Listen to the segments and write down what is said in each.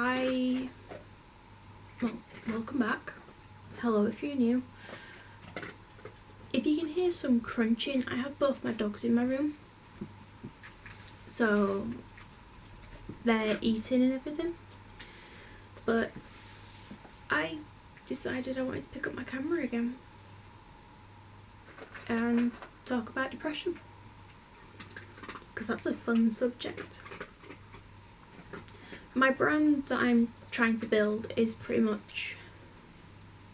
Welcome back. Hello if you're new. If you can hear some crunching, I have both my dogs in my room, so they're eating and everything, but I decided I wanted to pick up my camera again and talk about depression, because that's a fun subject. My brand that I'm trying to build is pretty much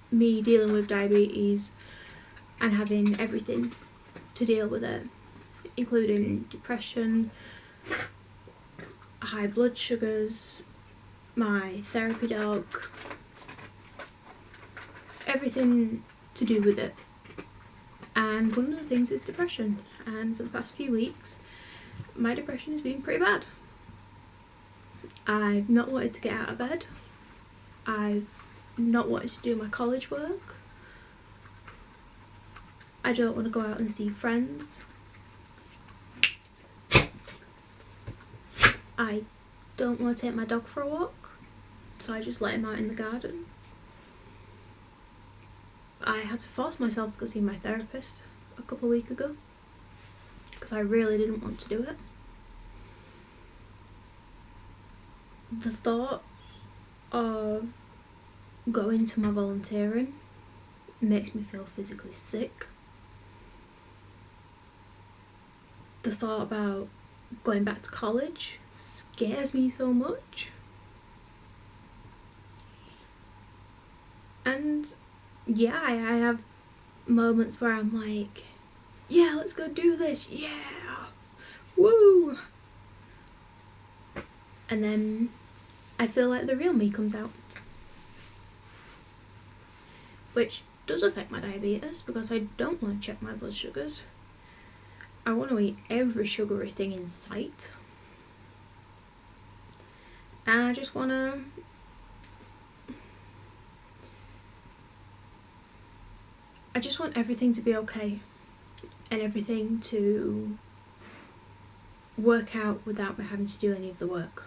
me dealing with diabetes and having everything to deal with it, including depression, high blood sugars, my therapy dog, everything to do with it. And one of the things is depression, and for the past few weeks my depression has been pretty bad. I've not wanted to get out of bed, I've not wanted to do my college work, I don't want to go out and see friends, I don't want to take my dog for a walk, so I just let him out in the garden. I had to force myself to go see my therapist a couple of weeks ago because I really didn't want to do it. The thought of going to my volunteering makes me feel physically sick. The thought about going back to college scares me so much. And yeah, I have moments where I'm like, yeah, let's go do this, yeah, woo! And then I feel like the real me comes out, which does affect my diabetes because I don't want to check my blood sugars. I want to eat every sugary thing in sight, and I just want everything to be okay and everything to work out without me having to do any of the work.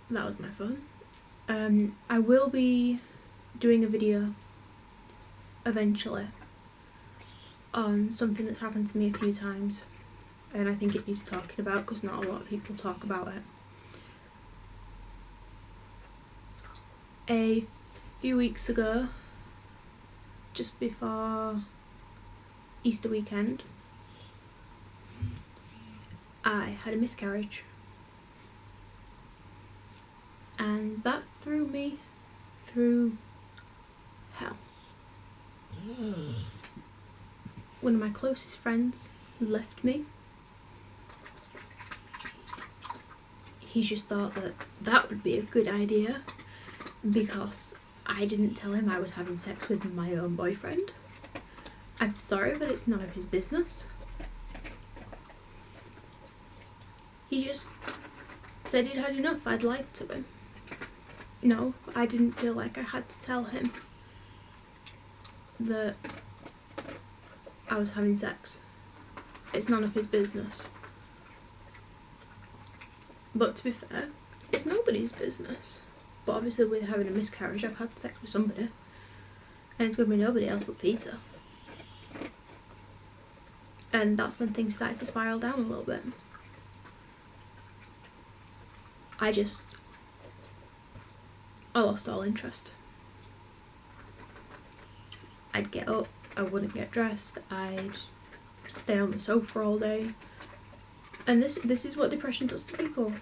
That was my phone. I will be doing a video eventually on something that's happened to me a few times, and I think it needs talking about because not a lot of people talk about it. A few weeks ago, just before Easter weekend, I had a miscarriage, and that threw me through hell. One of my closest friends left me. He just thought that that would be a good idea because I didn't tell him I was having sex with my own boyfriend. I'm sorry, but it's none of his business. He just said he'd had enough. I'd lied to him. No, I didn't feel like I had to tell him that I was having sex. It's none of his business. But to be fair, it's nobody's business. But obviously with having a miscarriage, I've had sex with somebody, and it's going to be nobody else but Peter. And that's when things started to spiral down a little bit. I lost all interest. I'd get up, I wouldn't get dressed, I'd stay on the sofa all day. And this is what depression does to people.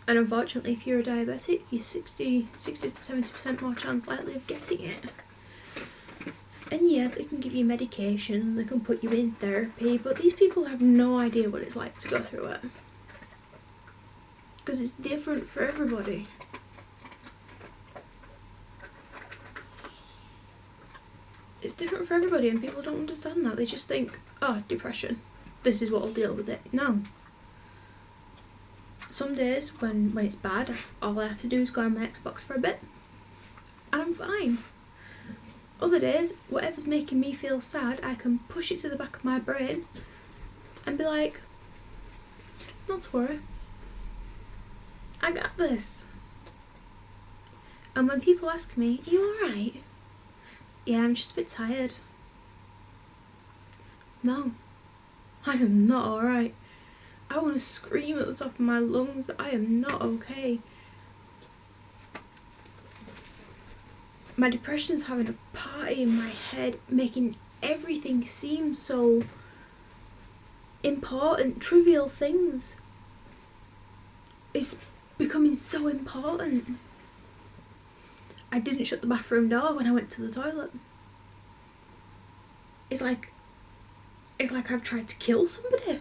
And unfortunately, if you're a diabetic, you're 60 to 70% more chance likely of getting it. And yeah, they can give you medication, they can put you in therapy, but these people have no idea what it's like to go through it. Because it's different for everybody. It's different for everybody, and people don't understand that. They just think, oh, depression, this is what will deal with it. No. Some days when it's bad, all I have to do is go on my Xbox for a bit, and I'm fine. Other days, whatever's making me feel sad, I can push it to the back of my brain and be like, not to worry. I got this. And when people ask me, are you alright? Yeah, I'm just a bit tired. No, I am not alright. I want to scream at the top of my lungs that I am not okay. My depression's having a party in my head, making everything seem so important. Trivial things is becoming so important. I didn't shut the bathroom door when I went to the toilet. It's like I've tried to kill somebody.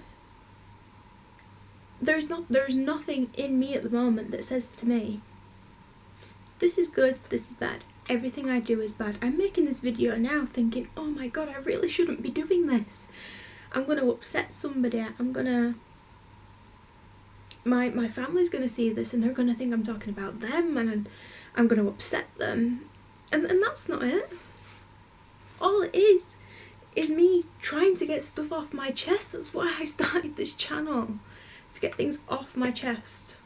There's nothing in me at the moment that says to me, this is good, this is bad. Everything I do is bad. I'm making this video now thinking, oh my god, I really shouldn't be doing this. I'm going to upset somebody. My family's going to see this and they're going to think I'm talking about them, and I'm going to upset them. And that's not it. All it is me trying to get stuff off my chest. That's why I started this channel, to get things off my chest.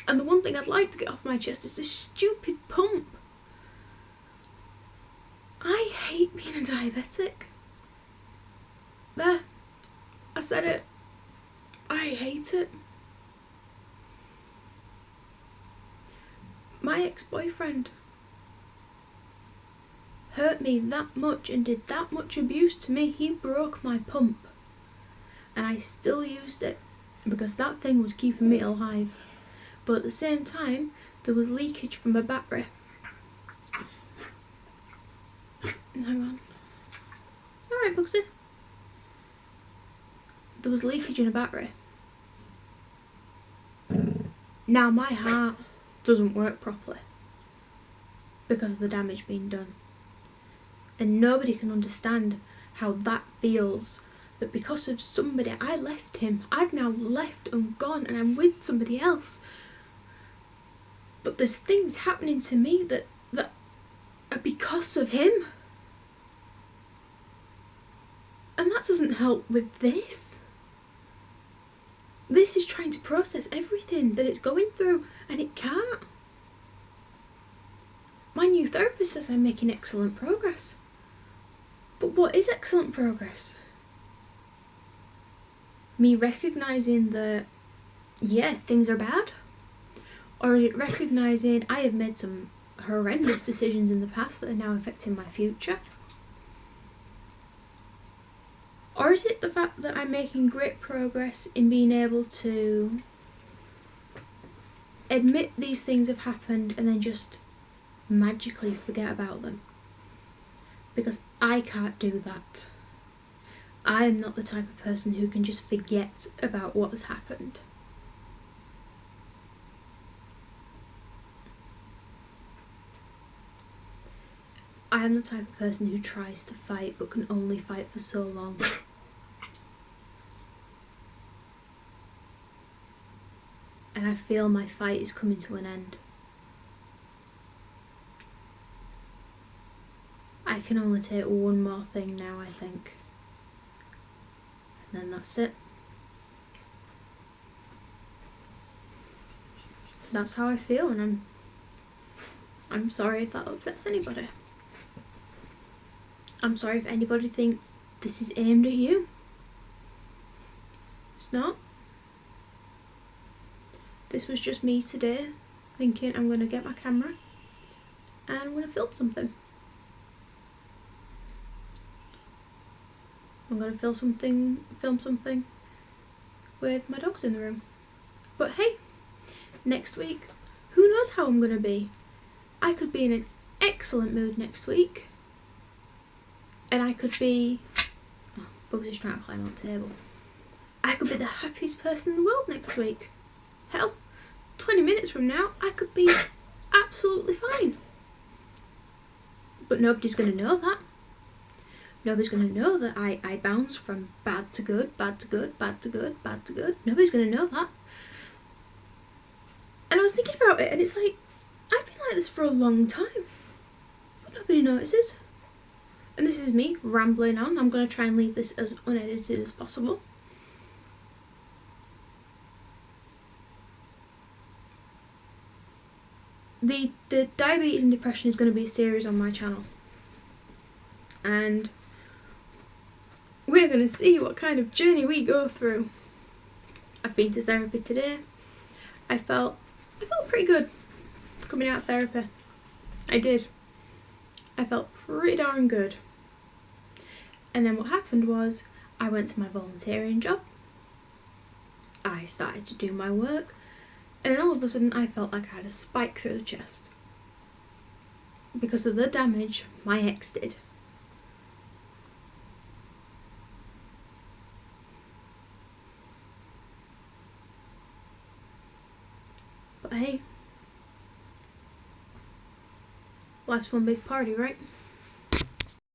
And the one thing I'd like to get off my chest is this stupid pump. I hate being a diabetic. There, I said it. I hate it. My ex-boyfriend hurt me that much and did that much abuse to me. He broke my pump and I still used it because that thing was keeping me alive. But at the same time, there was leakage from a battery. Hang on. Alright, Bugsy. There was leakage in a battery. Now my heart doesn't work properly because of the damage being done. And nobody can understand how that feels. That because of somebody, I left him. I've now left and gone and I'm with somebody else. But there's things happening to me that are because of him. And that doesn't help with this. This is trying to process everything that it's going through, and it can't. My new therapist says I'm making excellent progress. But what is excellent progress? Me recognising that, yeah, things are bad? Or is it recognising I have made some horrendous decisions in the past that are now affecting my future? Or is it the fact that I'm making great progress in being able to admit these things have happened and then just magically forget about them? Because I can't do that. I am not the type of person who can just forget about what has happened. I am the type of person who tries to fight but can only fight for so long. And I feel my fight is coming to an end. I can only take one more thing now, I think. And then that's it. That's how I feel, and I'm sorry if that upsets anybody. I'm sorry if anybody thinks this is aimed at you. It's not. This was just me today thinking I'm going to get my camera and I'm going to film something. I'm going to film something with my dogs in the room. But hey, next week, who knows how I'm going to be? I could be in an excellent mood next week. And I could be... Oh, Bugs is trying to climb on the table. I could be the happiest person in the world next week. Hell, 20 minutes from now, I could be absolutely fine. But nobody's going to know that. Nobody's going to know that I bounce from bad to good, bad to good, bad to good, bad to good. Nobody's going to know that. And I was thinking about it, and it's like, I've been like this for a long time. But nobody notices. And this is me rambling on. I'm going to try and leave this as unedited as possible. the diabetes and depression is going to be a series on my channel, and we're going to see what kind of journey we go through. I've been to therapy today. I felt pretty good coming out of therapy. I did. I felt pretty darn good. And then what happened was I went to my volunteering job. I started to do my work, and then all of a sudden I felt like I had a spike through the chest because of the damage my ex did. But hey, life's one big party, right?